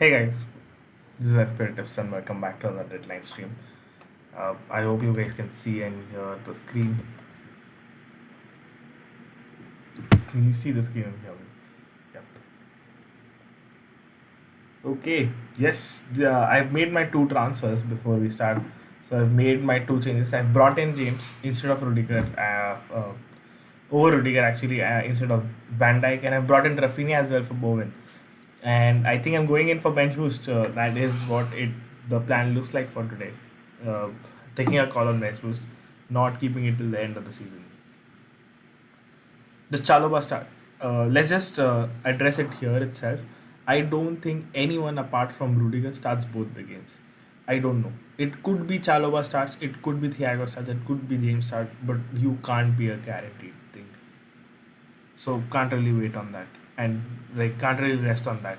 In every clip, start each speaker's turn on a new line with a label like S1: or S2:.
S1: Hey guys, this is FPL Tips and welcome back to another deadline stream. I hope you guys can see and hear the screen. Can you see the screen and hear me? Yep. Okay, yes, I've made my two transfers before we start. So I've made my two changes. I've brought in James instead of Rudiger, over Rudiger actually, instead of Van Dijk, and I've brought in Rafinha as well for Bowen. And I think I'm going in for bench boost. That is what the plan looks like for today. Uh, Taking a call on bench boost, not keeping it till the end of the season. The Chaloba start. Let's just address it here itself. I don't think anyone apart from Rudiger starts both the games. I don't know. It could be Chaloba starts, it could be Thiago starts, it could be James starts, but you can't be a guaranteed thing. So can't really wait on that, and like can't really rest on that.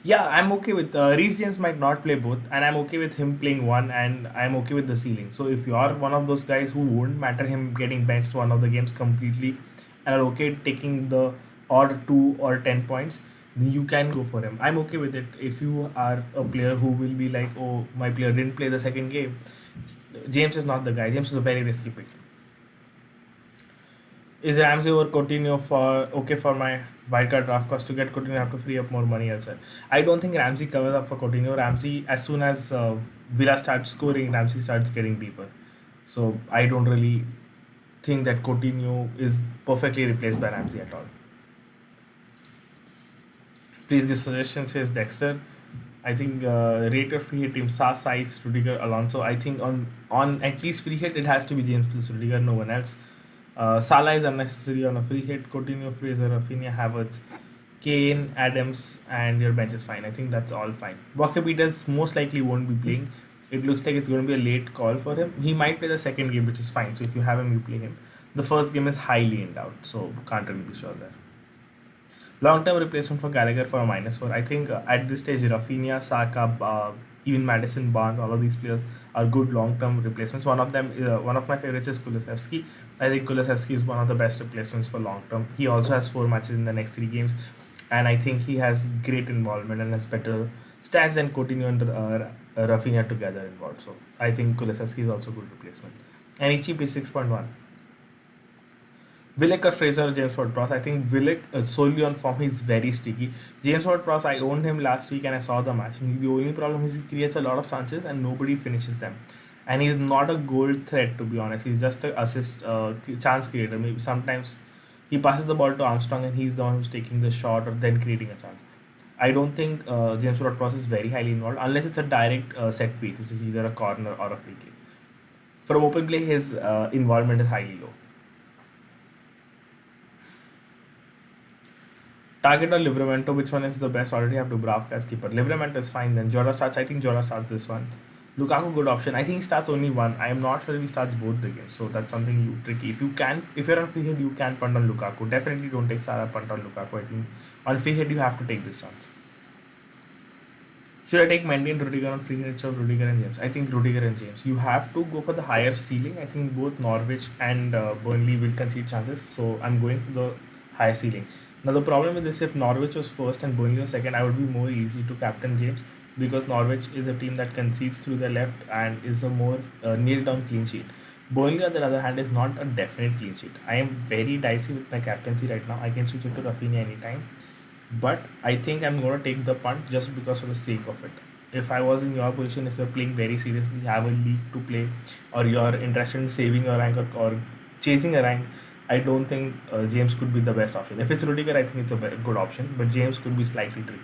S1: Yeah, I'm okay with Reece James might not play both, and I'm okay with him playing one, and I'm okay with the ceiling. So if you are one of those guys who won't matter him getting benched one of the games completely, and are okay taking the odd 2 or 10 points, then you can go for him. I'm okay with it. If you are a player who will be like, oh, my player didn't play the second game, James is not the guy. James is a very risky pick. Is Ramsey over Coutinho for okay for my wildcard draft cost? To get Coutinho, I have to free up more money as well. I don't think Ramsey covers up for Coutinho. Ramsey, as soon as Villa starts scoring, Ramsey starts getting deeper. So I don't really think that Coutinho is perfectly replaced by Ramsey at all. Please give suggestions, says Dexter. I think rate of free hit team Sa, Size, Rudiger, Alonso. I think on at least free hit it has to be James plus Rudiger, no one else. Salah is unnecessary on a free hit. Coutinho, Fraser, Rafinha, Havertz, Kane, Adams, and your bench is fine. I think that's all fine. Walker Peters most likely won't be playing. It looks like it's going to be a late call for him. He might play the second game, which is fine. So if you have him, you play him. The first game is highly in doubt, so can't really be sure there. Long-term replacement for Gallagher for a -4. I think at this stage, Rafinha, Saka, even Madison, Barnes, all of these players are good long-term replacements. One of my favorites is Kulusevski. I think Kulusevski is one of the best replacements for long-term. He also has 4 matches in the next 3 games, and I think he has great involvement and has better stats than Coutinho and Rafinha together involved. So I think Kulusevski is also a good replacement. And his cheap is 6.1. Willock or Fraser or James Ward-Prowse? I think Willock, solely on form, he's very streaky. James Ward-Prowse, I owned him last week and I saw the match. And the only problem is he creates a lot of chances and nobody finishes them. And he's not a goal threat, to be honest. He's just an assist chance creator. Maybe sometimes he passes the ball to Armstrong and he's the one who's taking the shot or then creating a chance. I don't think James Ward-Prowse is very highly involved unless it's a direct set piece, which is either a corner or a free kick. From open play, his involvement is highly low. Target or Livramento, which one is the best? Already have Dubravka as keeper. Livramento is fine then. Jota starts. I think Jota starts this one. Lukaku, good option. I think he starts only one. I am not sure if he starts both the games. So that's something tricky. If you're on free hit, you can punt on Lukaku. Definitely don't take Salah punt on Lukaku. I think on free hit, you have to take this chance. Should I take Mendy and Rudiger on free hit instead of Rudiger and James? I think Rudiger and James. You have to go for the higher ceiling. I think both Norwich and Burnley will concede chances. So I'm going for the higher ceiling. Now the problem with this, if Norwich was first and Burnley was second, I would be more easy to captain James because Norwich is a team that concedes through their left and is a more nailed down clean sheet. Burnley, on the other hand, is not a definite clean sheet. I am very dicey with my captaincy right now. I can switch it to Rafinha anytime, but I think I'm going to take the punt just because of the sake of it. If I was in your position, if you're playing very seriously, have a league to play, or you're interested in saving your rank or chasing a rank, I don't think James could be the best option. If it's Rudiger, I think it's a very good option, but James could be slightly tricky.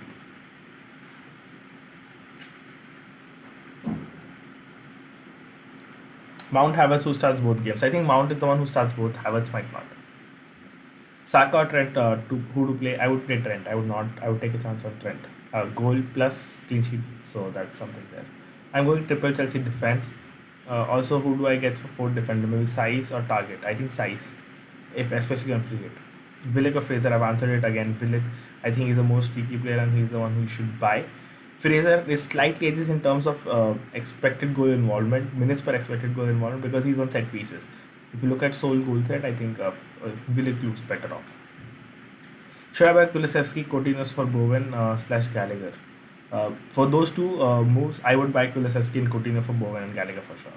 S1: Mount Havertz, who starts both games. I think Mount is the one who starts both. Havertz might not. Saka or Trent, who to play? I would play Trent. I would not. I would take a chance on Trent. Goal plus clean sheet, so that's something there. I'm going triple Chelsea defense. Also, who do I get for fourth defender? Maybe size or target. I think size, if especially on free hit. Willock or Fraser, I've answered it again. Willock, I think he's the most streaky player and he's the one who you should buy. Fraser is slightly edges in terms of expected goal involvement, minutes per expected goal involvement because he's on set pieces. If you look at sole goal threat, I think Willock looks better off. Should I buy Kulusevski, Coutinho for Bowen slash Gallagher? For those two moves, I would buy Kulusevski and Coutinho for Bowen and Gallagher for sure.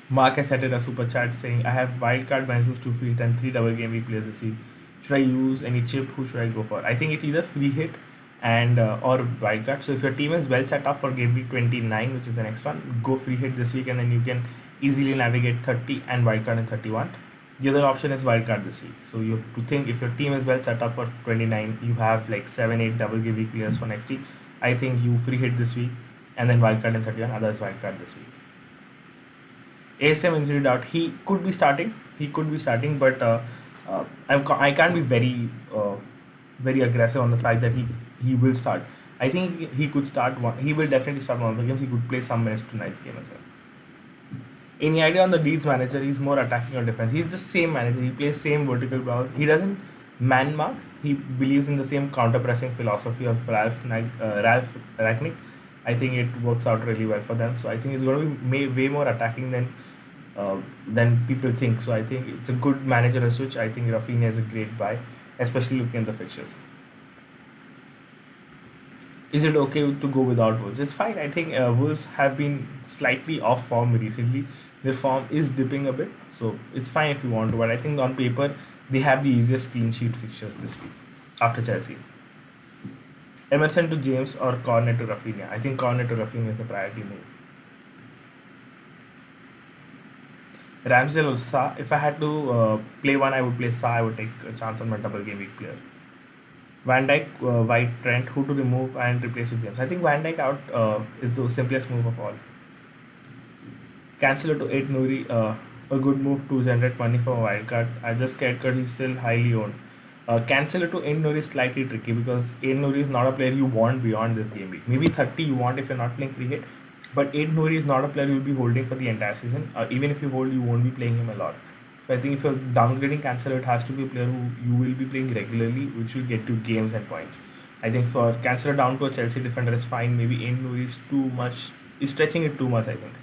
S1: Mark has sent in a super chat saying, I have wildcard bench boost 2 feet and 3 double game week players this week. Should I use any chip? Who should I go for? I think it's either free hit and or wildcard. So if your team is well set up for game week 29, which is the next one, go free hit this week and then you can easily navigate 30 and wildcard in 31. The other option is wildcard this week. So you have to think if your team is well set up for 29, you have like 7, 8 double game week players for next week. I think you free hit this week and then wildcard in 31, otherwise wildcard this week. ASM injury out. He could be starting. He could be starting, but I can't be very aggressive on the fact that he will start. I think he could start one. He will definitely start one of the games. He could play some minutes tonight's game as well. Any idea on the Leeds manager? He's more attacking or defense. He's the same manager. He plays same vertical ball. He doesn't man mark. He believes in the same counter pressing philosophy of Ralph Ragnick. I think it works out really well for them. So I think it's going to be way more attacking than people think. So I think it's a good manager switch. I think Rafinha is a great buy, especially looking at the fixtures. Is it okay to go without Wolves? It's fine. I think Wolves have been slightly off form recently. Their form is dipping a bit, so it's fine if you want to. But I think on paper they have the easiest clean sheet fixtures this week after Chelsea. Emerson to James or Cornet to Rafinha. I think Cornet to Rafinha is a priority move. Ramsdale or Sa. If I had to play one, I would play Sa. I would take a chance on my double game week player. Van Dijk, White, Trent, who to remove and replace with James. I think Van Dijk out is the simplest move of all. Cancel to 8 Nuri, a good move to generate money for a wildcard. I just scared because he's still highly owned. Cancel to 8 Nuri is slightly tricky because 8 Nuri is not a player you want beyond this game week. Maybe 30 you want if you're not playing free hit, but 8 Nuri is not a player you'll be holding for the entire season. Even if you hold, you won't be playing him a lot. So I think if you're downgrading Cancelo, it has to be a player who you will be playing regularly, which will get you games and points. I think for Cancelo down to a Chelsea defender is fine. Maybe 8 Nuri is too much, is stretching it too much, I think.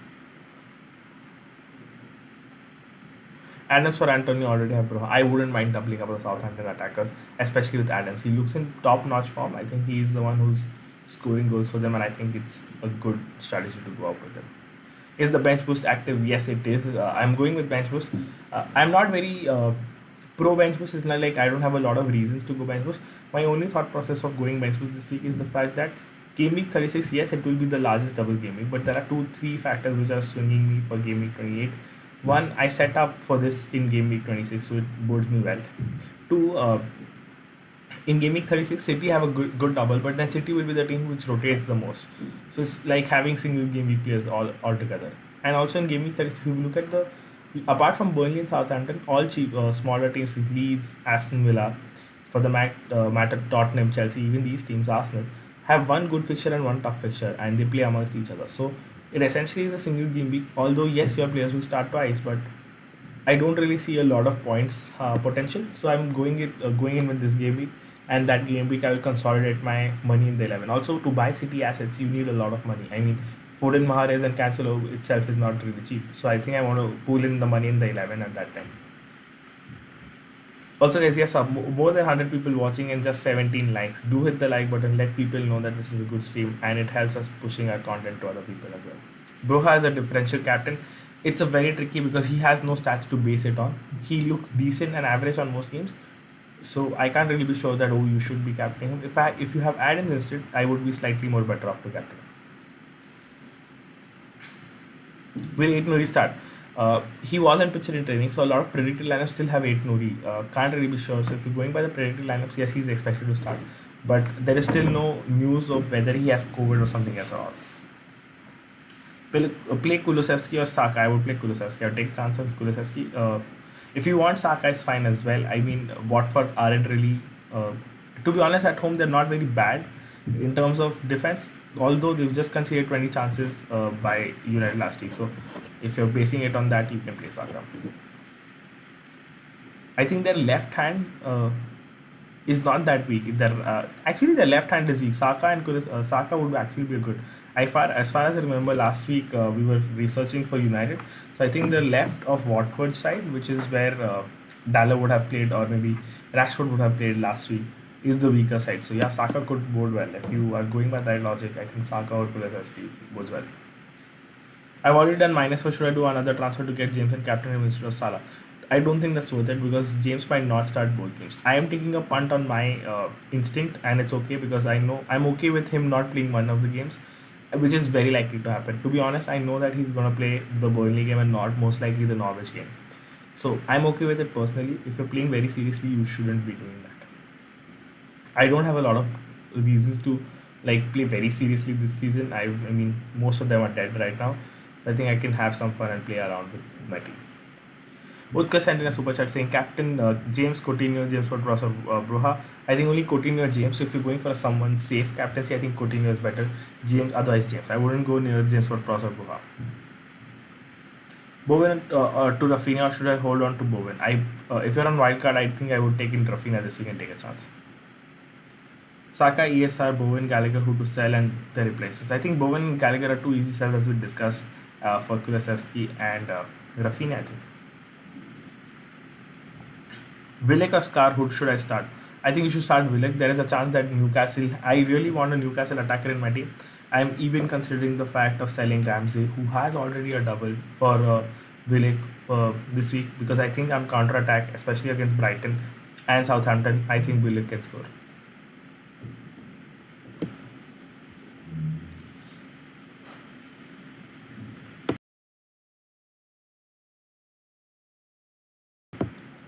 S1: Adams for Antonio already have bro. I wouldn't mind doubling up the Southampton attackers, especially with Adams. He looks in top-notch form. I think he is the one who's scoring goals for them, and I think it's a good strategy to go out with them. Is the bench boost active? Yes, it is. I'm going with bench boost. I'm not very pro bench boost. It's not like I don't have a lot of reasons to go bench boost. My only thought process of going bench boost this week is the fact that game week 36, yes, it will be the largest double game week, but there are 2-3 factors which are swinging me for game week 28. One, I set up for this in game week 26, so it bodes me well. Two, in game week 36, City have a good double, but then City will be the team which rotates the most. So it's like having single game week players all together. And also in game week 36, if you look at apart from Burnley and Southampton, all cheap, smaller teams is Leeds, Aston Villa, for the matter Tottenham, Chelsea, even these teams, Arsenal, have one good fixture and one tough fixture, and they play amongst each other. So it essentially is a single game week. Although yes, your players will start twice, but I don't really see a lot of points potential. So I'm going in with this game week, and that game week I will consolidate my money in the 11. Also, to buy City assets, you need a lot of money. I mean, Foden, Mahrez, and Cancelo itself is not really cheap. So I think I want to pool in the money in the 11 at that time. Also, guys, yes, more than 100 people watching and just 17 likes. Do hit the like button. Let people know that this is a good stream, and it helps us pushing our content to other people as well. Broha is a differential captain. It's a very tricky because he has no stats to base it on. He looks decent and average on most games, so I can't really be sure that you should be captaining him. If you have Adams instead, I would be slightly more better off to captain him. Will 8 Nuri start? He wasn't pictured in training, so a lot of predicted lineups still have 8 Nuri. Can't really be sure. So if you're going by the predicted lineups, yes, he's expected to start, but there is still no news of whether he has COVID or something else at all. Play Kulusevski or Saka. I would play Kulusevski. I would take a chance on Kulusevski. If you want Saka, is fine as well. I mean, Watford aren't really, to be honest, at home they're not very bad in terms of defense. Although they've just conceded 20 chances by United last week. So if you're basing it on that, you can play Saka. I think their left hand is not that weak. Actually their left hand is weak. Saka and Saka would actually be good. As far as I remember, last week we were researching for United. So I think the left of Watford side, which is where Dalla would have played, or maybe Rashford would have played last week, is the weaker side. So yeah, Saka could board well. If you are going by that logic, I think Saka or Kulusevski bodes well. I've already done minus, so should I do another transfer to get James and captain him instead of Salah? I don't think that's worth it because James might not start both games. I am taking a punt on my instinct, and it's okay because I know I'm okay with him not playing one of the games, which is very likely to happen. To be honest, I know that he's gonna play the Burnley game and not most likely the Norwich game. So I'm okay with it personally. If you're playing very seriously, you shouldn't be doing that. I don't have a lot of reasons to like play very seriously this season. I mean, most of them are dead right now. I think I can have some fun and play around with my team. Utkarsh sent in a super chat saying Captain James Coutinho, James Ward Ross or Broha. I think only Coutinho or James. So if you're going for someone safe captaincy, I think Coutinho is better. James, otherwise James. I wouldn't go near James Ward Ross or Broha. Bowen to Rafinha, or should I hold on to Bowen? If you're on wildcard, I think I would take in Rafinha this week and take a chance. Saka, ESR, Bowen, Gallagher, who to sell and the replacements. I think Bowen and Gallagher are two easy sells as we discussed for Kulusevski and Rafinha, I think. Willock or Scar, who should I start? I think you should start Willock. There is a chance that Newcastle, I really want a Newcastle attacker in my team. I'm even considering the fact of selling Ramsey, who has already a double for Willock this week because I think I'm counter attack, especially against Brighton and Southampton. I think Willock can score.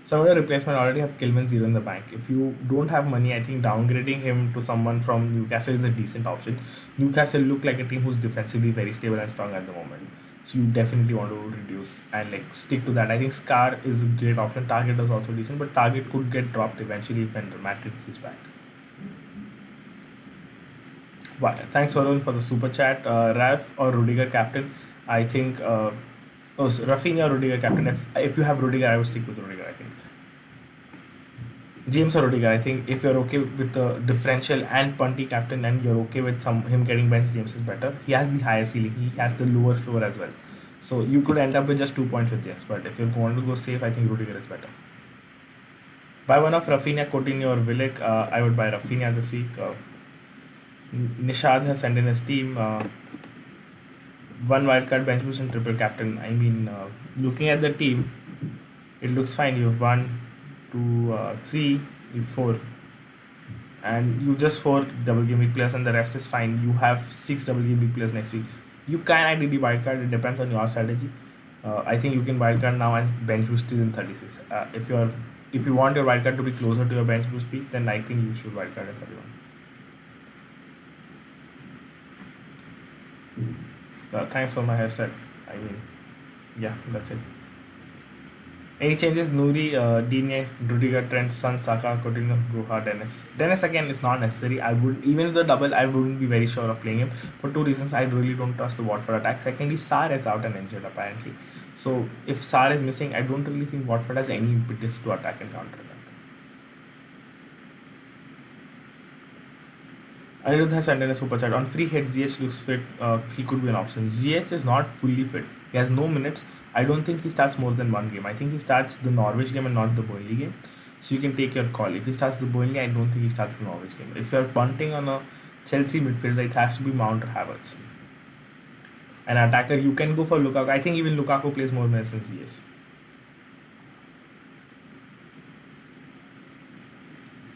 S1: Some of your replacement already have Kilman zero in the bank. If you don't have money, I think downgrading him to someone from Newcastle is a decent option. Newcastle look like a team who's defensively very stable and strong at the moment. So you definitely want to reduce and like stick to that. I think Scar is a great option. Target is also decent, but Target could get dropped eventually when Matic is back. Well, thanks Varun for the super chat. Ralph or Rudiger captain? I think Rafinha or Rudiger captain. If you have Rudiger, I would stick with Rudiger. I think James or Rudiger. I think if you're okay with the differential and punty captain, and you're okay with some him getting benched, James is better. He has the higher ceiling. He has the lower floor as well. So you could end up with just 2 points with James. But if you're going to go safe, I think Rudiger is better. Buy one of Rafinha, Coutinho or Willock. I would buy Rafinha this week. Nishad has sent in his team. One wildcard bench boost and triple captain. I mean, looking at the team, it looks fine. You have one, two, three, you have four, and you just four double game week players, and the rest is fine. You have six double game week players next week. You can ideally wildcard. It depends on your strategy. I think you can wildcard now and bench boost till in 36. If you want your wildcard to be closer to your bench boost peak, then I think you should wildcard at 31. Thanks for my hairstyle. I mean, yeah, that's it. Any changes? Nouri, Digne, Rudiger, Trent, Son, Saka, Coutinho, Broha, Dennis. Dennis again is not necessary. I would even with the double, I wouldn't be very sure of playing him for two reasons. I really don't trust the Watford attack. Secondly, Sarr is out and injured apparently. So if Sarr is missing, I don't really think Watford has any impetus to attack and counter attack. Anirudh has sent in a super chat. On free hit, ZH looks fit. He could be an option. ZH is not fully fit. He has no minutes. I don't think he starts more than one game. I think he starts the Norwich game and not the Burnley game. So you can take your call. If he starts the Burnley, I don't think he starts the Norwich game. If you're punting on a Chelsea midfielder, it has to be Mount or Havertz. An attacker, you can go for Lukaku. I think even Lukaku plays more minutes than ZH.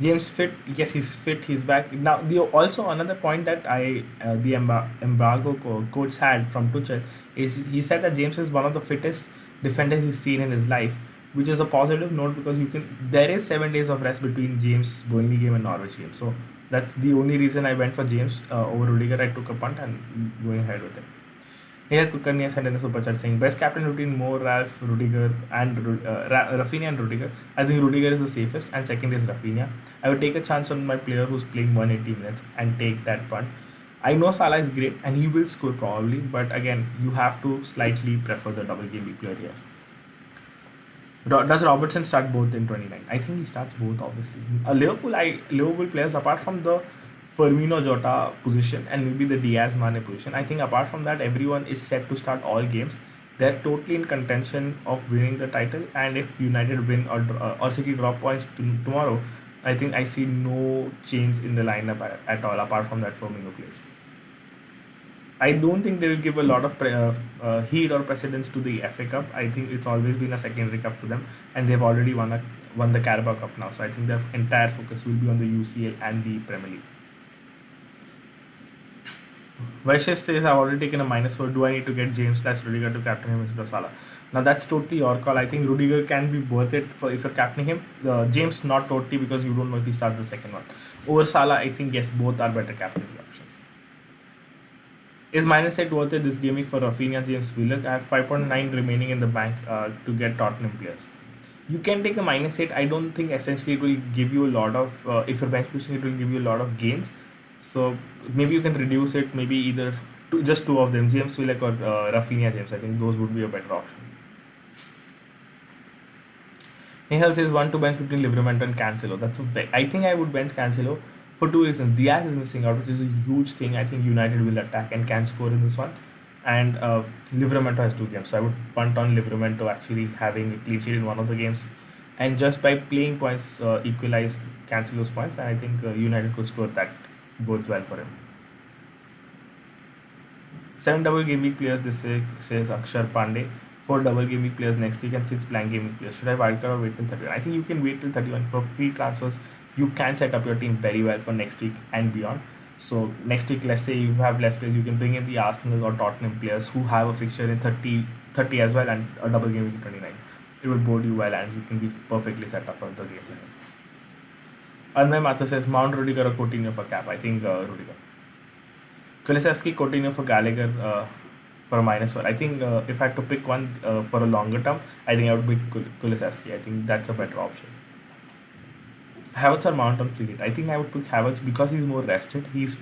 S1: James fit, yes, he's fit. He's back now. The also another point that the embargo coach had from Tuchel is he said that James is one of the fittest defenders he's seen in his life, which is a positive note because there is 7 days of rest between James Burnley game and Norwich game. So that's the only reason I went for James over Rudiger. I took a punt and going ahead with it. Nihal Kulkarni sent in a super chat saying best captain between Mo, Ralph, Rudiger, and Rafinha and Rudiger. I think Rudiger is the safest, and second is Rafinha. I would take a chance on my player who's playing 180 minutes and take that punt. I know Salah is great and he will score probably, but again, you have to slightly prefer the double game week player here. Does Robertson start both in 29? I think he starts both, obviously. Liverpool players, apart from the Firmino Jota position and maybe the Diaz Mane position, I think apart from that, everyone is set to start all games. They're totally in contention of winning the title, and if United win or City drop points tomorrow, I think I see no change in the lineup at all apart from that Firmino place. I don't think they will give a lot of heed or precedence to the FA Cup. I think it's always been a secondary cup to them, and they've already won the Carabao Cup now. So I think their entire focus will be on the UCL and the Premier League. Vaishya says I've already taken a -4. Do I need to get James slash Rudiger to captain him instead of Salah? Now that's totally your call. I think Rudiger can be worth it for if you're captaining him. James not totally because you don't know if he starts the second one. Over Salah, I think yes, both are better captaincy options. Is -8 worth it this game week for Rafinha, James Willock? I have 5.9 remaining in the bank to get Tottenham players. You can take a -8. I don't think essentially it will give you a lot of, if you're bench pushing, it will give you a lot of gains. So maybe you can reduce it, maybe either just two of them, James Willock or Rafinha James. I think those would be a better option. Nihal says one to bench between Livramento and Cancelo. I think I would bench Cancelo for two reasons. Diaz is missing out, which is a huge thing. I think United will attack and can score in this one. And Livramento has two games, so I would punt on Livramento actually having a clean sheet in one of the games, and just by playing points equalize Cancelo's points. And I think United could score that both well for him. 7 double game week players this week, says Akshar Pandey. 4 double game week players next week and 6 blank game week players. Should I wildcard or wait till 31? I think you can wait till 31 for free transfers. You can set up your team very well for next week and beyond. So next week, let's say you have less players, you can bring in the Arsenal or Tottenham players who have a fixture in 30 as well, and a double game week in 29. It will bode you well, and you can be perfectly set up for the games ahead. Anmay Mathur says Mount, Rudiger or Coutinho for cap. I think Rudiger. Kulusevski, Coutinho for Gallagher for a -1. I think if I had to pick one for a longer term, I think I would pick Kulusevski. I think that's a better option. Havertz or Mount on free hit. I think I would pick Havertz because he's more rested. He's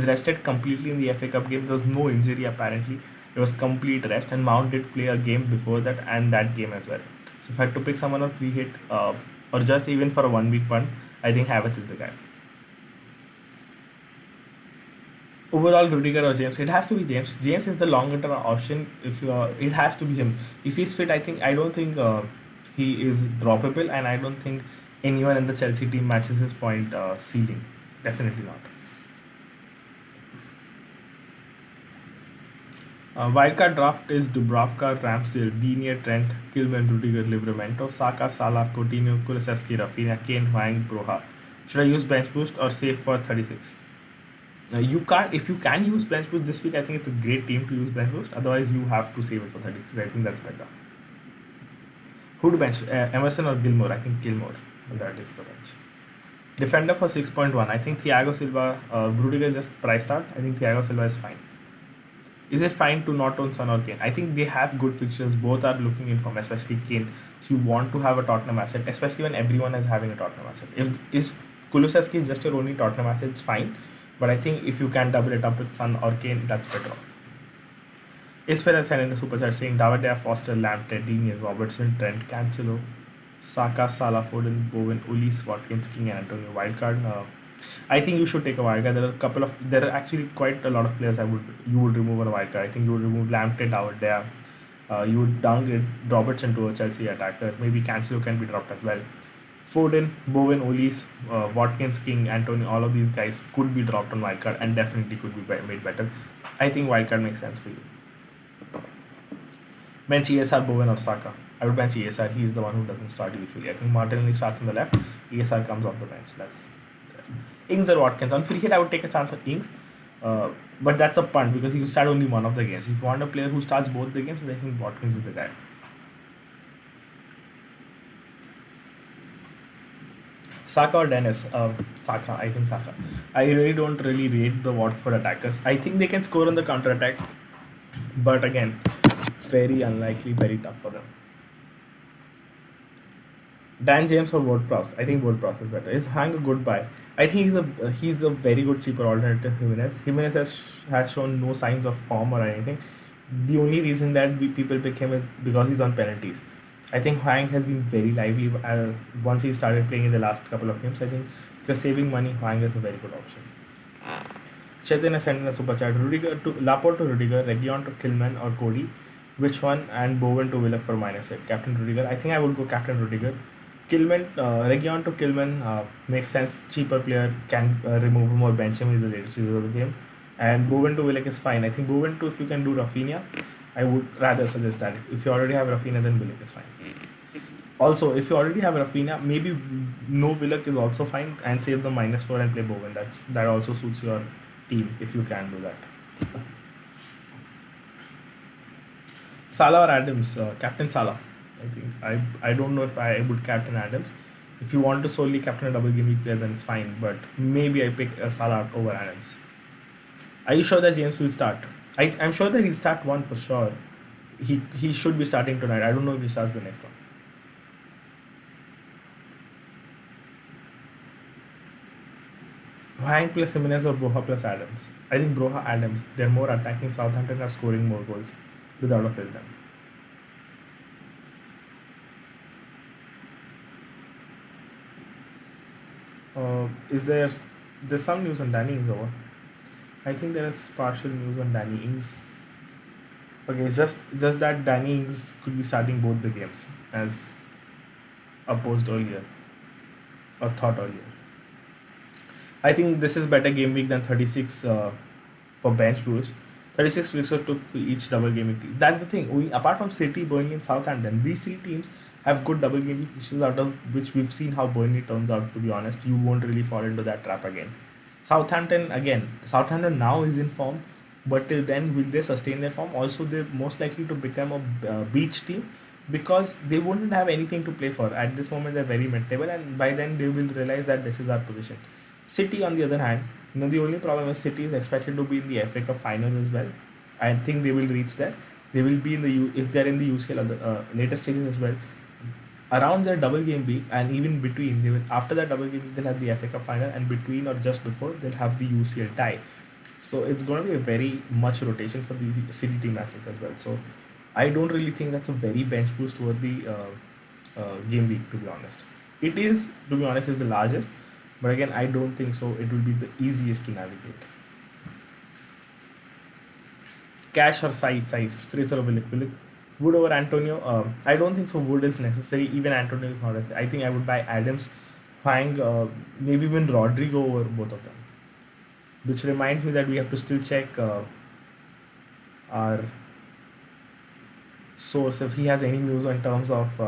S1: rested completely in the FA Cup game. There was no injury apparently. It was complete rest, and Mount did play a game before that and that game as well. So if I had to pick someone on free hit or just even for a 1 week punt, I think Havertz is the guy. Overall, Rudiger or James? It has to be James. James is the longer term option. If it has to be him. If he's fit, I don't think he is droppable, and I don't think anyone in the Chelsea team matches his point ceiling. Definitely not. Wildcard draft is Dubravka, Ramsdale, Digne, Trent, Kilman, Rudiger, Livramento, Saka, Salah, Coutinho, Kulusevski, Rafinha, Kane, Hwang, Broha. Should I use bench boost or save for 36? You can't. If you can use bench boost this week, I think it's a great team to use bench boost. Otherwise, you have to save it for 36. I think that's better. Who to bench? Emerson or Gilmore? I think Gilmore. That is the bench. Defender for 6.1. I think Thiago Silva. Rudiger just priced out. I think Thiago Silva is fine. Is it fine to not own Son or Kane? I think they have good fixtures. Both are looking in form, especially Kane. So you want to have a Tottenham asset, especially when everyone is having a Tottenham asset. If Kulusevski is just your only Tottenham asset, it's fine. But I think if you can double it up with Son or Kane, that's better off. Isper sent in the super chat saying David Foster, Lamptey, Digne, Robertson, Trent, Cancelo, Saka, Salah, Foden, Bowen, Ulis, Watkins, King, and Antonio. Wildcard. I think you should take a wildcard. There are actually quite a lot of players you would remove on a wildcard. I think you would remove Lamptey, David. You would downgrade Robertson to a Chelsea attacker. Maybe Cancelo can be dropped as well. Foden, Bowen, Ulis, Watkins, King, Antonio, all of these guys could be dropped on wildcard and definitely could be made better. I think wildcard makes sense for you. Bench ESR, Bowen or Saka. I would bench ESR. He's the one who doesn't start usually. I think Martinelli starts on the left. ESR comes off the bench. That's Ings or Watkins. On free hit, I would take a chance on Ings. But that's a punt because you start only one of the games. If you want a player who starts both the games, then I think Watkins is the guy. Saka or Dennis? Saka. I think Saka. I really don't rate the Watford attackers. I think they can score on the counter attack, but again, very unlikely, very tough for them. Dan James or Ward-Prowse? I think Ward-Prowse is better. Is Hang a good buy? I think he's a very good cheaper alternative to Jimenez. Jimenez has shown no signs of form or anything. The only reason that people pick him is because he's on penalties. I think Hwang has been very lively once he started playing in the last couple of games. I think if you're saving money, Hwang is a very good option. Chetan has sent in a super chat. Laporte to Rudiger, Region to Kilman or Cody, Which one? And Bowen to Willock for -8. Captain Rudiger. I think I would go Captain Rudiger. Kilman, Region to Kilman makes sense. Cheaper player, can remove him or bench him in the later stages of the game. And Bowen to Willock is fine. I think Bowen to, if you can do Rafinha, I would rather suggest that. If you already have Rafinha, then Willock is fine. Also, if you already have Rafinha, maybe no Willock is also fine, and save the -4 and play Bowen. That also suits your team if you can do that. Salah or Adams? Captain Salah. I think I don't know if I would captain Adams. If you want to solely captain a double game week player, then it's fine. But maybe I pick Salah over Adams. Are you sure that James will start? I'm sure that he'll start one for sure. He should be starting tonight. I don't know if he starts the next one. Hank plus Jimenez or Broha plus Adams? I think Broha Adams. They're more attacking. Southampton are scoring more goals without a fill them. Is there's some news on Danny Ings over? I think there is partial news on Danny Ings. Okay, it's just that Danny Ings could be starting both the games as opposed earlier or thought earlier. I think this is better game week than 36 for bench boost. 36 fixtures took for each double game week team. That's the thing. Apart from City, Burnley, and Southampton, these three teams have good double game week fixtures, out of which we've seen how Burnley turns out. To be honest, you won't really fall into that trap again. Southampton now is in form, but till then, will they sustain their form? Also, they're most likely to become a beach team because they wouldn't have anything to play for. At this moment, they're very mid-table, and by then they will realize that this is our position. City, on the other hand, the only problem is City is expected to be in the FA Cup finals as well. I think they will reach there. They will be in if they're in the UCL at the later stages as well. Around their double game week and even between, they will after that double game week they'll have the FA Cup final, and between or just before they'll have the UCL tie. So it's going to be a very much rotation for the City team assets as well. So I don't really think that's a very bench boost toward the game week, to be honest. It is, to be honest, is the largest, but again, I don't think so. It will be the easiest to navigate. Cash or size, Fraser or Willock. Wood over Antonio. I don't think so. Wood is necessary. Even Antonio is not necessary. I think I would buy Adams, Hwang, maybe even Rodrigo over both of them. Which reminds me that we have to still check our source if he has any news in terms of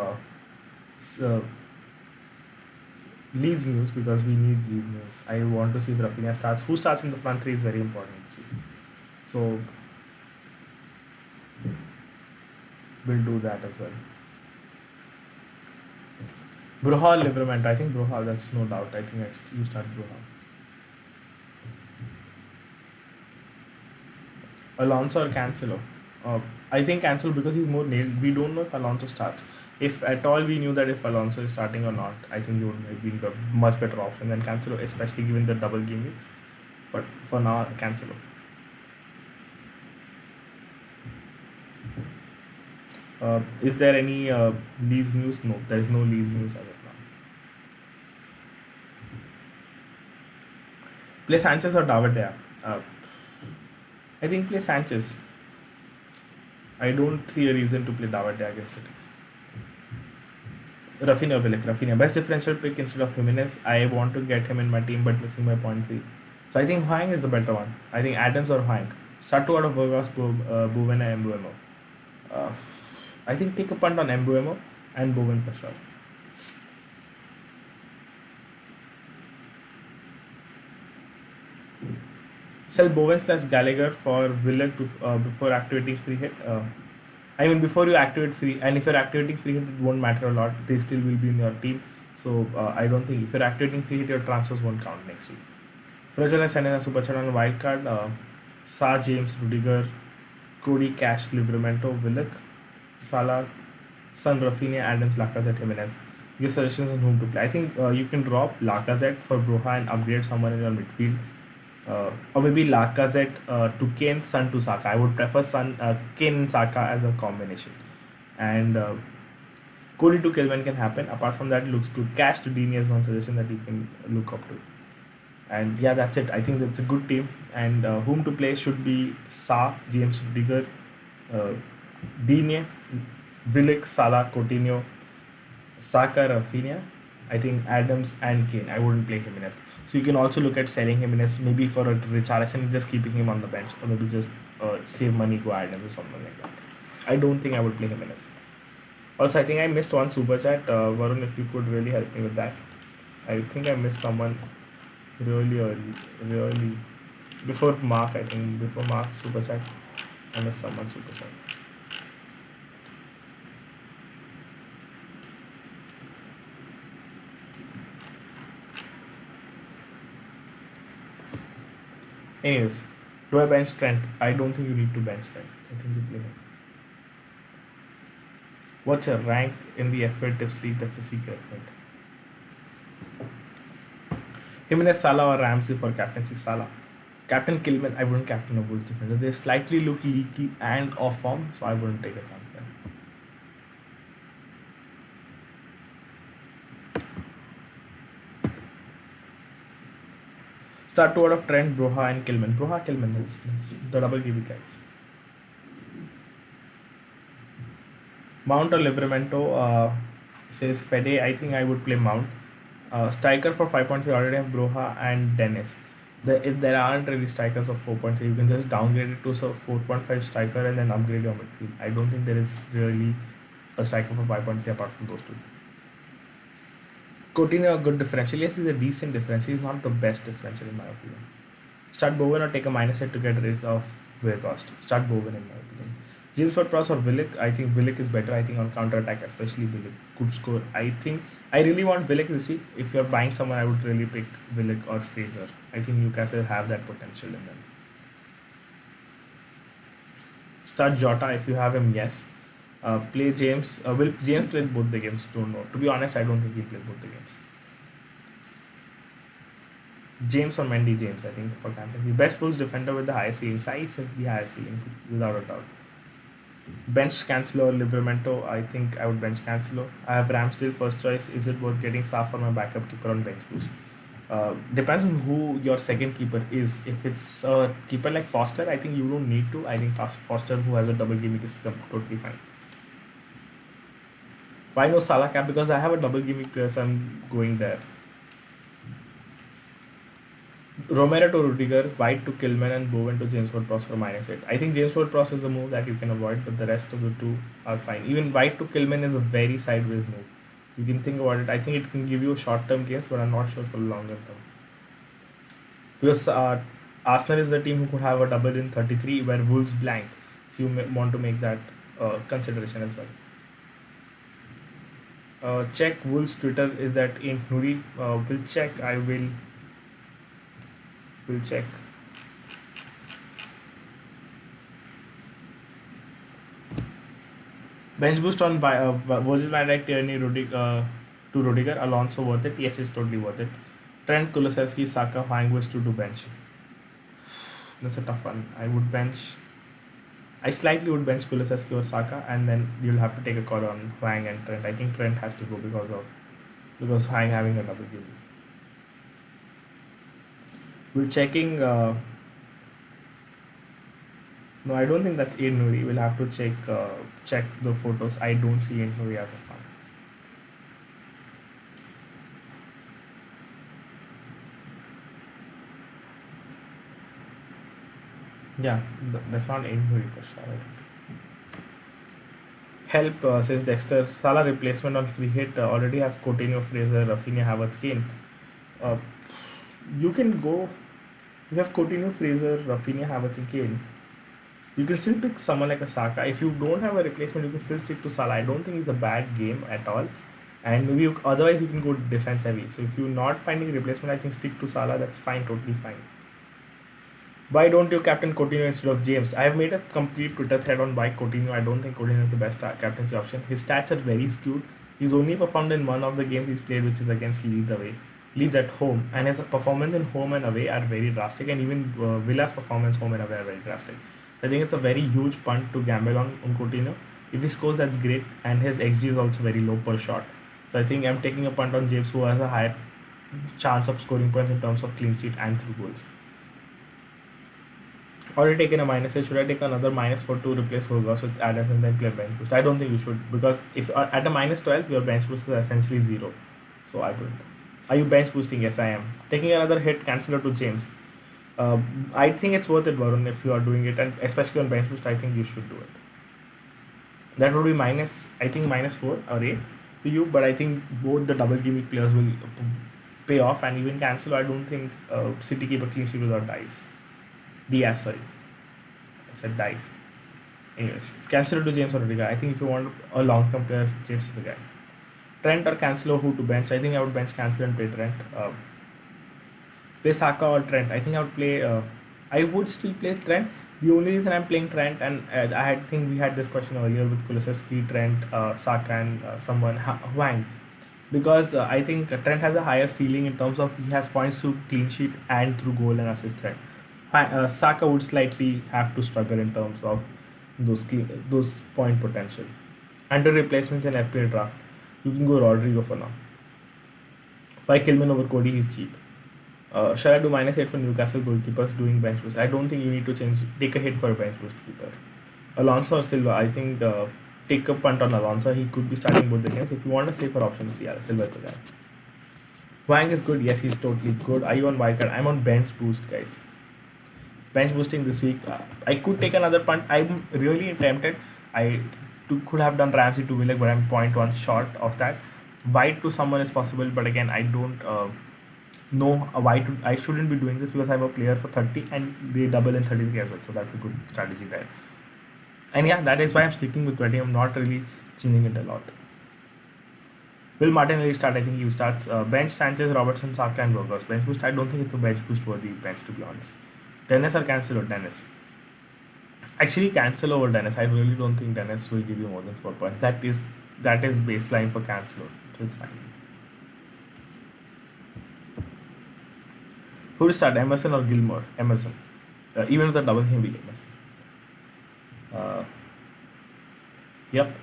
S1: Leeds news, because we need Leeds news. I want to see if Rafinha starts. Who starts in the front three is very important this week. So we'll do that as well. Broha or Livermore. I think Broha, that's no doubt. I think you start Broha. Alonso or Cancelo? I think Cancelo because he's more nailed. We don't know if Alonso starts. If at all we knew that if Alonso is starting or not, I think he would have been the much better option than Cancelo, especially given the double game weeks. But for now, Cancelo. Is there any Leeds news? No, there is no Leeds news as of now. Play Sanchez or David Dea? I think play Sanchez. I don't see a reason to play David Dea against it. Rafinha or Willock? Rafinha. Best differential pick instead of Jimenez. I want to get him in my team, but missing my point fee. So I think Hwang is the better one. I think Adams or Hwang. Start to out of Burgos, Bowen and Mbuemo. I think take a punt on Mbuemo and Bowen for sure. Sell Bowen / Gallagher for Willock before activating free hit. I mean, before you activate free, and if you're activating free hit, it won't matter a lot. They still will be in your team. So I don't think if you're activating free hit, your transfers won't count next week. Prajwal send in a super chat on a wild card. Sa, James, Rudiger, Cody, Cash, Livramento, Willock, Salah, Son, Rafinha, Adams, Lacazette, Jimenez. Give suggestions on whom to play. I think you can drop Lacazette for Broha and upgrade someone in your midfield. Or maybe Lacazette to Kane, Son to Saka. I would prefer Kane and Saka as a combination. And Cody to Kilman can happen. Apart from that, it looks good. Cash to Dini is one suggestion that you can look up to. And yeah, that's it. I think that's a good team. And whom to play should be Sa, James Rudiger, Digne, Willick, Salah, Coutinho, Saka, Rafinha, I think Adams and Kane. I wouldn't play Jimenez. So you can also look at selling Jimenez maybe for a Richarlison, just keeping him on the bench, or maybe just save money, go Adams or something like that. I don't think I would play Jimenez. Also, I think I missed one super chat. Varun, if you could really help me with that. I think I missed someone really early, really before Mark. I think before Mark's super chat, I missed someone super chat. Anyways, do I bench Trent? I don't think you need to bench Trent. I think you play him. What's your rank in the FPL Tips League? That's a secret, right? Jimenez, Salah, or Ramsey for captaincy? Salah. Captain Kilman, I wouldn't captain a Wolves defender. They slightly look leaky and off form, so I wouldn't take a chance there. Start two out of Trent, Broha, and Kilman. Broha, Kilman, that's the double GB guys. Mount or Livramento says Fede. I think I would play Mount. Striker for 5.3 already have Broha and Dennis. If there aren't really strikers of 4.3, you can just downgrade it to a 4.5 striker and then upgrade your midfield. I don't think there is really a striker for 5.3 apart from those two. Coutinho, a good differential. Yes, he's a decent differential. He's not the best differential in my opinion. Start Bowen or take a minus hit to get rid of Weghorst. Start Bowen in my opinion. James Ward-Prowse or Willick? I think Willick is better. I think on counter attack, especially Willick could score. I really want Willick this week. If you're buying someone, I would really pick Willick or Fraser. I think Newcastle have that potential in them. Start Jota if you have him. Yes. Play James. Will James play both the games? Don't know. To be honest, I don't think he'll play both the games. James or Mendy? James, I think, for captain. The best Wolves defender with the highest ceiling. Size is the highest ceiling, without a doubt. Bench Cancelo, Livramento. I think I would bench Cancelo. I have Ramsdale first choice. Is it worth getting Saf for my backup keeper on bench boost? Depends on who your second keeper is. If it's a keeper like Foster, I think you don't need to. I think Foster, who has a double gimmick, is totally fine. Why no Salah cap? Because I have a double gimmick player, so I'm going there. Romero to Rudiger, White to Kilman, and Bowen to James Ward-Prowse for -8. I think James Ward-Prowse is the move that you can avoid, but the rest of the two are fine. Even White to Kilman is a very sideways move. You can think about it. I think it can give you short-term gains, but I'm not sure for longer term. Because Arsenal is the team who could have a double in 33, where Wolves blank. So you want to make that consideration as well. Check Wolves Twitter. Is that in Nuri? Will check. I will check. Bench boost on Virgil van Dijk, Tierney, to Rudiger, Alonso worth it? Yes, it's totally worth it. Trent, Kulusevski, Saka, Hwang was to bench. That's a tough one. I slightly would bench Kulusevski or Saka, and then you'll have to take a call on Hwang and Trent. I think Trent has to go because Hwang having a double game. We're checking. No, I don't think that's Aid Nuri. We'll have to check the photos. I don't see Aid Nuri as of now. Yeah, that's not Aid Nuri for sure, I think. Help, says Dexter. Salah replacement on free hit. Already have Coutinho, Fraser, Rafinha, Havertz, Kane. Uh, you can go. You have Coutinho, Fraser, Rafinha, Havertz, and Kane. You can still pick someone like a Saka. If you don't have a replacement, you can still stick to Salah. I don't think it's a bad game at all. And maybe otherwise you can go defense heavy. So if you're not finding a replacement, I think stick to Salah. That's fine, totally fine. Why don't you captain Coutinho instead of James? I have made a complete Twitter thread on why Coutinho. I don't think Coutinho is the best captaincy option. His stats are very skewed. He's only performed in one of the games he's played, which is against Leeds at home, and his performance in home and away are very drastic, and even Villa's performance home and away are very drastic. I think it's a very huge punt to gamble on Coutinho. If he scores, that's great, and his XG is also very low per shot. So I think I'm taking a punt on James, who has a higher chance of scoring points in terms of clean sheet and through goals. Already taken a minus 8. Should I take another minus 4 to replace Burgos with Adams and then play bench boost? I don't think you should, because if at a minus 12, your bench boost is essentially zero. So I wouldn't. Are you bench boosting? Yes, I am. Taking another hit, cancel to James. I think it's worth it, Varun, if you are doing it, and especially on bench boost, I think you should do it. That would be minus, I think, minus 4 or 8 to you, but I think both the double gimmick players will pay off, and even cancel. I don't think City keep a clean sheet without dice. Diaz, sorry. I said dice. Anyways, cancel to James or Rudiger. I think if you want a long term player, James is the guy. Trent or Cancelo, who to bench? I think I would bench Cancelo and play Trent. Play Saka or Trent. I think I would play. I would still play Trent. The only reason I'm playing Trent, and think we had this question earlier with Kulusevski, Trent, Saka, and someone Wang, because I think Trent has a higher ceiling in terms of he has points through clean sheet and through goal and assist threat. Saka would slightly have to struggle in terms of those point potential. Under replacements in FPL draft, you can go Rodrigo for now. Why Kilman over Cody? He's cheap. Shall I do minus 8 for Newcastle goalkeepers doing bench boost? I don't think you need to take a hit for a bench boost keeper. Alonso or Silva? I think take a punt on Alonso. He could be starting both the games. If you want a safer option, yeah, Silva is the guy. Wang is good. Yes, he's totally good. Are you on wildcard? I'm on bench boost, guys. Bench boosting this week. I could take another punt. I'm really tempted. Could have done Ramsey to Willock, but I'm 0.1 short of that. White to someone is possible, but again, I don't know why I shouldn't be doing this, because I have a player for 30 and they double in 33 as well. So that's a good strategy there. And yeah, that is why I'm sticking with 20. I'm not really changing it a lot. Will Martinelli start? I think he starts. Bench Sanchez, Robertson, Saka, and Burgos. Bench boost. I don't think it's a bench boost worthy bench, to be honest. Dennis or cancel or Dennis? Actually, cancel over Dennis. I really don't think Dennis will give you more than 4 points. That is baseline for cancel. So it's fine. Who to start, Emerson or Gilmore? Emerson. Even with the double game, will Emerson. Yep.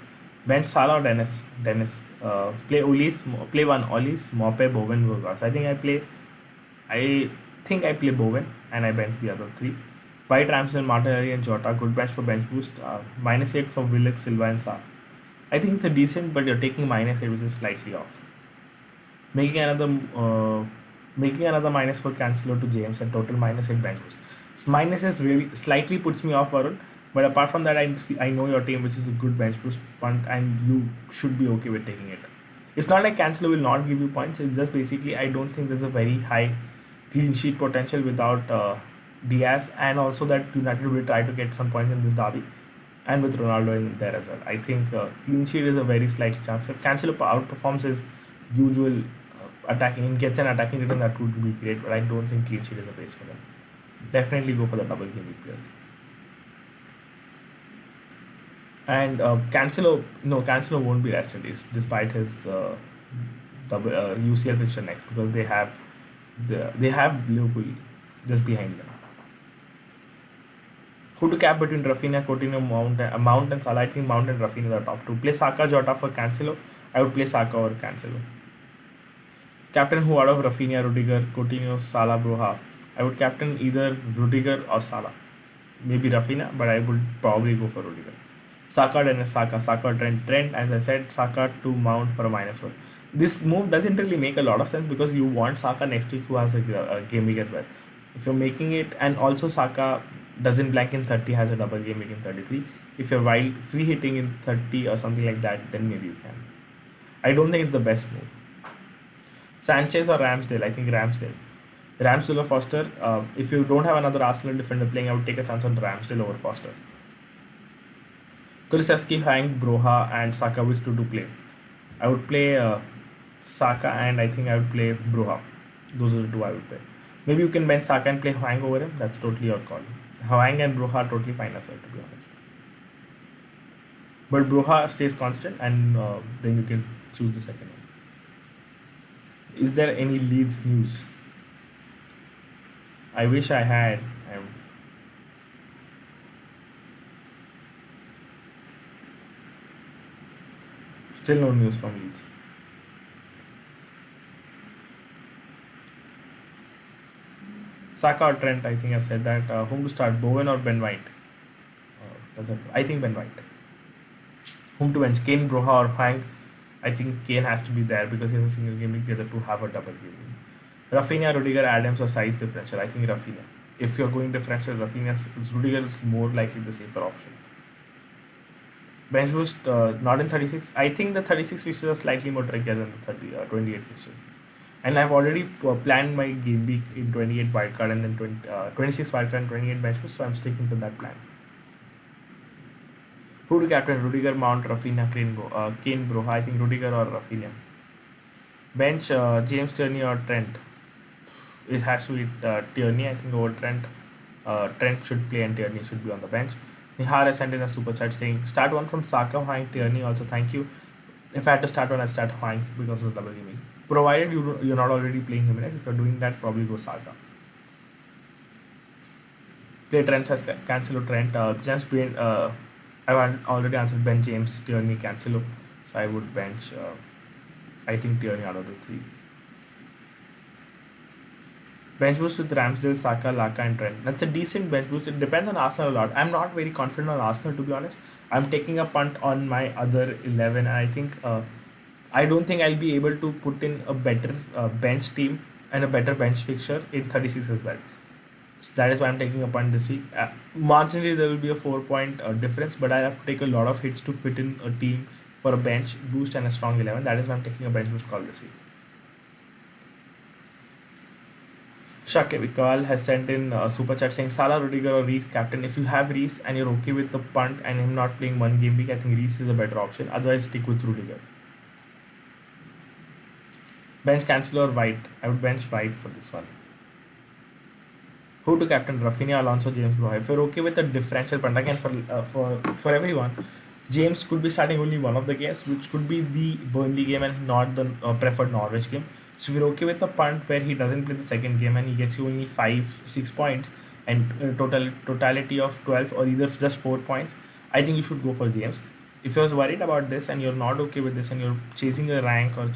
S1: Bench Salah or Dennis? Dennis. Play Ulis. Play one Olis, Mope, Bowen, Burgos. I think I play Bowen and I bench the other 3. White, Ramsdale, Martinelli, and Jota. Good bench for bench boost. Minus 8 for Willock, Silva, and Sa. I think it's a decent, but you're taking minus 8, which is slightly off. Making another minus for Cancelo to James and total minus 8 bench boost. Minus is really slightly puts me off, Varun. But apart from that, I know your team, which is a good bench boost punt, and you should be okay with taking it. It's not like Cancelo will not give you points. It's just basically I don't think there's a very high clean sheet potential without Diaz, and also that United will try to get some points in this derby, and with Ronaldo in there as well. I think clean sheet is a very slight chance. If Cancelo outperforms his usual attacking and gets an attacking return, that would be great. But I don't think clean sheet is a base for them. Definitely go for the double game week players. And Cancelo won't be rested despite his double UCL fixture next, because they have Liverpool just behind them. Who to cap between Rafinha, Coutinho, Mount and Salah? I think Mount and Rafinha are the top 2. Play Saka, Jota for Cancelo. I would play Saka or Cancelo. Captain who out of Rafinha, Rudiger, Coutinho, Salah, Broha? I would captain either Rudiger or Salah. Maybe Rafinha, but I would probably go for Rudiger. Saka, Dennis, Saka, Trent. As I said, Saka to Mount for a -1. This move doesn't really make a lot of sense, because you want Saka next week, who has a game week as well. If you're making it, and also Saka doesn't blank in 30, has a double game week in 33. If you're wild free hitting in 30 or something like that, then maybe you can. I don't think it's the best move. Sanchez or Ramsdale? I think Ramsdale. Ramsdale or Foster? If you don't have another Arsenal defender playing, I would take a chance on Ramsdale over Foster. Kulusevski, Hank, Broha, and Saka, which to play? I would play Saka, and I think I would play Broha. Those are the 2 I would play. Maybe you can bench Saka and play Hwang over him. That's totally your call. Hwang and Broha are totally fine as well, to be honest. But Broha stays constant, and then you can choose the second one. Is there any Leeds news? I wish I had. Still no news from Leeds. Saka or Trent, I think I've said that. Whom to start, Bowen or Ben White? I think Ben White. Whom to bench, Kane, Broha or Hank? I think Kane has to be there because he has a single game week. The other two have a double game week. Rafinha, Rudiger, Adams or size differential? I think Rafinha. If you're going differential, Rafinha, Rudiger is more likely the safer option. Bench boost, not in 36. I think the 36 fixtures are slightly more trickier than the 28 fixtures. And I've already planned my game week in 28 wildcard and then 26 wildcard and 28 bench boost, so I'm sticking to that plan. Who to captain? Rudiger, Mount, Rafinha, Kane, Broha. I think Rudiger or Rafinha. Bench, James, Tierney or Trent. It has to be Tierney, I think, over Trent. Trent should play and Tierney should be on the bench. Nihar has sent in a super chat saying, start one from Saka, Hwang, Tierney also, thank you. If I had to start one, I'd start Hwang because of the double gaming. Provided you're not already playing Jimenez, if you're doing that, probably go Saka. Play Trent, Cancelo, Trent. James Brand, I've already answered Ben James, Tierney, Cancelo. So I would bench, I think, Tierney out of the three. Bench boost with Ramsdale, Saka, Laka, and Trent. That's a decent bench boost. It depends on Arsenal a lot. I'm not very confident on Arsenal, to be honest. I'm taking a punt on my other 11. And I think I don't think I'll be able to put in a better bench team and a better bench fixture in 36 as well. So that is why I'm taking a punt this week. Marginally, there will be a 4 point difference, but I have to take a lot of hits to fit in a team for a bench boost and a strong 11. That is why I'm taking a bench boost call this week. Shake Vikal has sent in a super chat saying Salah, Rudiger or Reese captain. If you have Reese and you're okay with the punt and him not playing one game week, I think Reese is a better option. Otherwise, stick with Rudiger. Bench Cancelo or White? I would bench White for this one. Who to captain? Rafinha, Alonso, James Broha. If you're okay with the differential punt, again for everyone, James could be starting only one of the games, which could be the Burnley game and not the preferred Norwich game. So if you're okay with the punt where he doesn't play the second game and he gets you only 5-6 points and totality of 12 or either just 4 points, I think you should go for James. If you're worried about this and you're not okay with this and you're chasing a rank or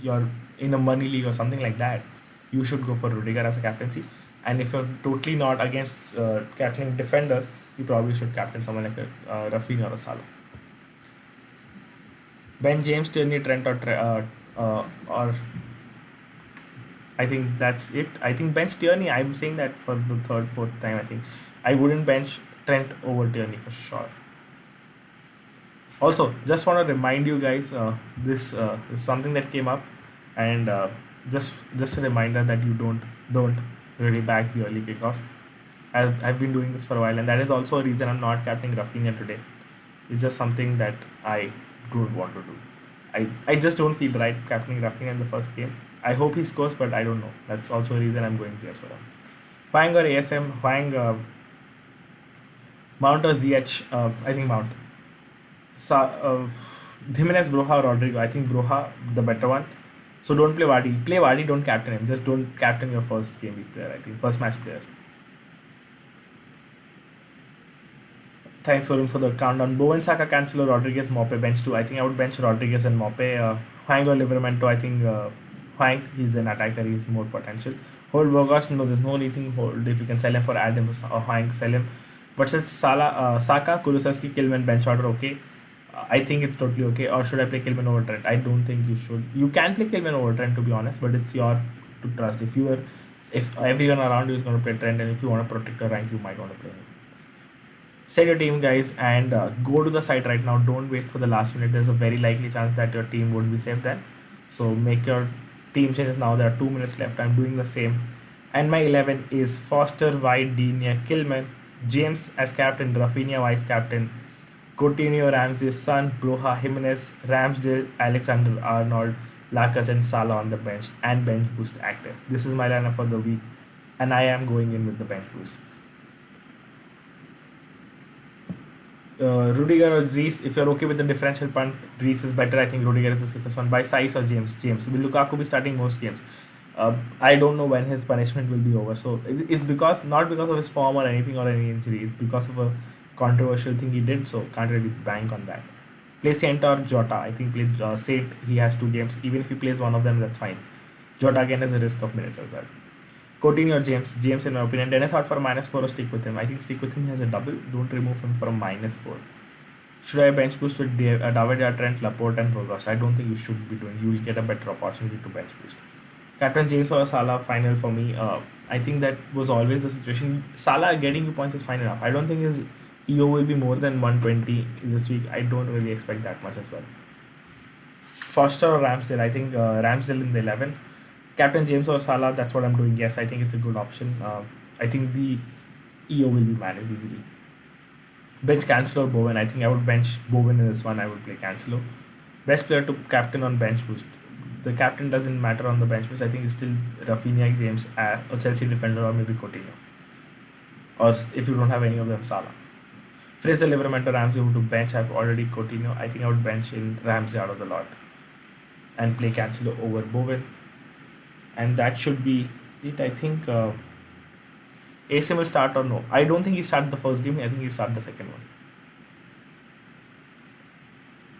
S1: you're in a money league or something like that, you should go for Rudiger as a captaincy. And if you're totally not against captaining defenders, you probably should captain someone like a Rafinha or a Salah. Ben James, Tierney, Trent or I think that's it. I think bench Tierney. I'm saying that for the third, fourth time. I think I wouldn't bench Trent over Tierney for sure. Also, just want to remind you guys, this is something that came up, and just a reminder that you don't really back the early kickoffs. I've been doing this for a while, and that is also a reason I'm not captaining Rafinha today. It's just something that I don't want to do. I just don't feel right captaining Rafinha in the first game. I hope he scores, but I don't know. That's also a reason I'm going James for him. Hwang or ASM? Hwang, Mount or ZH? I think Mount. Jimenez, Broha or Rodrigo? I think Broha, the better one. So don't play Vardy. Play Vardy, don't captain him. Just don't captain your first game week player, I think. First match player. Thanks, Varun, for the countdown. Bowen, Saka, Cancelo, Rodriguez, Mope, bench 2. I think I would bench Rodriguez and Mope. Hwang or Livermento, I think Hwang, he's an attacker, he's more potential. Hold Bogost, no, there's no anything hold. If you can sell him for Adams or Hwang, sell him. But since Saka, Kulusevski, Kilman, bench order, okay. I think it's totally okay. Or should I play Kilman over Trent? I don't think you should. You can play Kilman over Trent, to be honest, but it's your to trust. If everyone around you is going to play Trent, and if you want to protect your rank, you might want to play him. Set your team, guys, and go to the site right now. Don't wait for the last minute. There's a very likely chance that your team won't be saved then. So make your team changes now. There are 2 minutes left. I'm doing the same. And my 11 is Foster, White, Digne, Kilman, James as captain, Rafinha vice captain, Coutinho, Ramsey, Son, Broha, Jimenez, Ramsdale, Alexander Arnold, Lacazette, and Salah on the bench, and bench boost active. This is my lineup for the week, and I am going in with the bench boost. Rudiger or Reese, if you're okay with the differential punt, Reese is better. I think Rudiger is the safest one. By size or James? James. Will Lukaku be starting most games? I don't know when his punishment will be over. So it's not because of his form or anything or any injury. It's because of a controversial thing he did. So can't really bank on that. Play Saint or Jota. I think play Saint. He has 2 games. Even if he plays one of them, that's fine. Jota again has a risk of minutes as well. Coutinho or James? James, in my opinion. Dennis out for -4 or stick with him? I think stick with him. He has a double. Don't remove him for a -4. Should I bench boost with David, Trent, Laporte, and Progress? I don't think you should be doing. You will get a better opportunity to bench boost. Captain James or Salah final for me. I think that was always the situation. Salah getting you points is fine enough. I don't think his EO will be more than 120 this week. I don't really expect that much as well. Foster or Ramsdale? I think Ramsdale in the 11. Captain James or Salah? That's what I'm doing. Yes, I think it's a good option. I think the EO will be managed easily. Bench Cancelo or Bowen? I think I would bench Bowen in this one. I would play Cancelo. Best player to captain on bench boost. The captain doesn't matter on the bench boost. I think it's still Rafinha, James, a Chelsea defender, or maybe Coutinho. Or if you don't have any of them, Salah. Fraser, Livermore, Ramsey who to bench. I've already Coutinho. I think I would bench in Ramsey out of the lot and play Cancelo over Bowen. And that should be it. I think AC will start or no. I don't think he started the first game. I think he started the second one.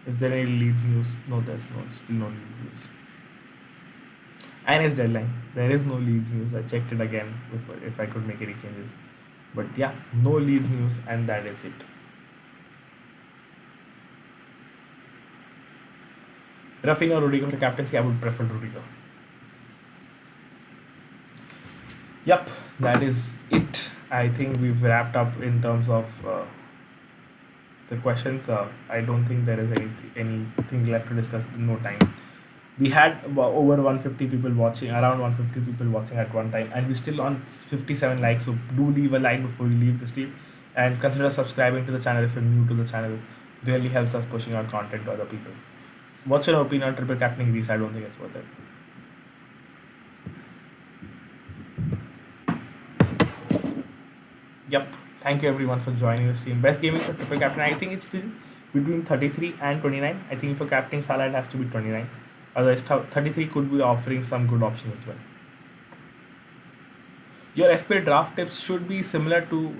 S1: Is there any Leeds news? No, there's no. Still no Leeds news. And his deadline. There is no Leeds news. I checked it again before if I could make any changes. But yeah, no Leeds news, and that is it. Rafinha or Rudiger for captaincy? I would prefer Rudiger. Yep, that is it. I think we've wrapped up in terms of the questions. I don't think there is anything left to discuss. No time. We had over 150 people watching, around 150 people watching at one time, and we're still on 57 likes. So do leave a like before you leave the stream, and consider subscribing to the channel if you're new to the channel. Really helps us pushing our content to other people. What's your opinion on triple captaining Greece? I don't think it's worth it. Yep. Thank you everyone for joining the stream. Best gaming for triple captain. I think it's still between 33 and 29. I think for captaining Salah it has to be 29. Otherwise 33 could be offering some good options as well. Your FPL draft tips should be similar to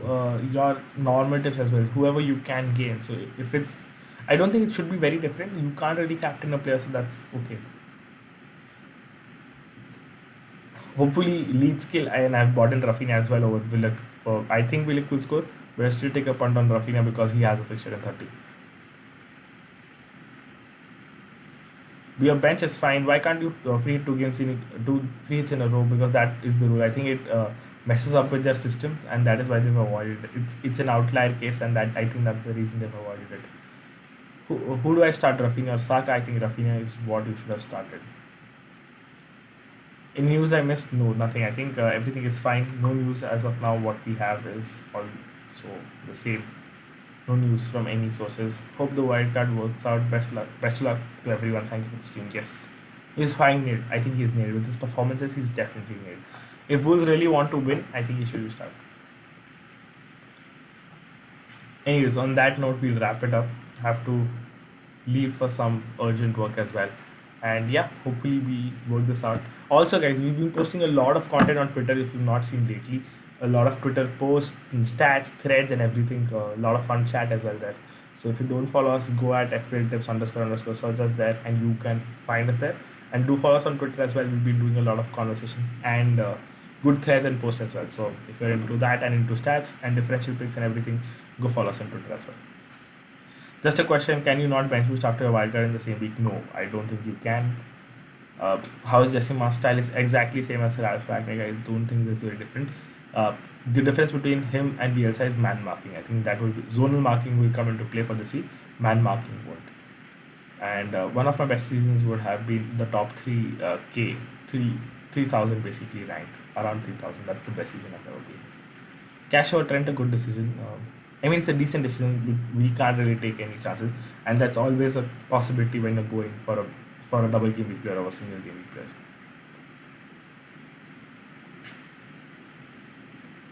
S1: your normal tips as well. Whoever you can gain. So if it's, I don't think it should be very different. You can't really captain a player, so that's okay. Hopefully lead skill, and I've bought in Rafinha as well over Willock. I think Willock will score, but I still take a punt on Rafinha because he has a fixture in 30. Your bench is fine. Why can't you free hit 2 free hits in a row? Because that is the rule. I think it messes up with their system, and that is why they've avoided it. It's an outlier case, and that I think that's the reason they've avoided it. Who do I start, Rafinha or Saka? I think Rafinha is what you should have started. In news I missed? No, nothing. I think everything is fine. No news as of now. What we have is also the same. No news from any sources. Hope the wildcard works out. Best luck. Best luck to everyone. Thank you for the stream. Yes, he's fine nailed. I think he's nailed with his performances. He's definitely nailed. If Wolves really want to win, I think he should start. Anyways, on that note, we'll wrap it up. Have to leave for some urgent work as well. And yeah, hopefully we work this out. Also, guys, we've been posting a lot of content on Twitter if you've not seen lately. A lot of Twitter posts, and stats, threads, and everything. A lot of fun chat as well there. So if you don't follow us, go at FPL tips _ search us there, and you can find us there. And do follow us on Twitter as well. We'll be doing a lot of conversations and good threads and posts as well. So if you're into that and into stats and differential picks and everything, go follow us on Twitter as well. Just a question: can you not bench boost after a wildcard in the same week? No, I don't think you can. How is Jessima's style is exactly same as Ralph Ragnick. I don't think that's very different. The difference between him and Bielsa is man marking. I think that will be zonal marking will come into play for this week. Man marking won't. And one of my best seasons would have been the top 3,000 basically rank around 3,000. That's the best season I've ever been. Cash or Trent, a good decision. I mean, it's a decent decision. We can't really take any chances, and that's always a possibility when you're going for a double game week player or a single game week player.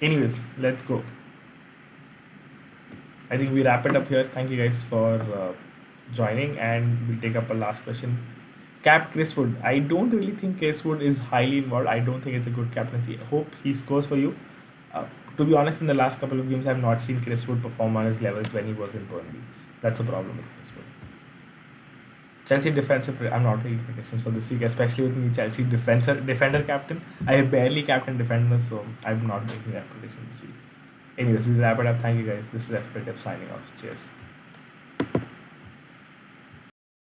S1: Anyways, let's go. I think we wrap it up here. Thank you guys for joining, and we'll take up a last question. Cap Chris Wood. I don't really think Chris Wood is highly involved. I don't think it's a good captaincy. I hope he scores for you. To be honest, in the last couple of games, I have not seen Chris Wood perform on his levels when he was in Burnley. That's a problem with Chris Wood. Chelsea defensive. I'm not taking predictions for this week, especially with me Chelsea defender captain. I barely captain defenders, so I'm not making that prediction this week. Anyways, we'll wrap it up. Thank you guys. This is FP Tip signing off. Cheers.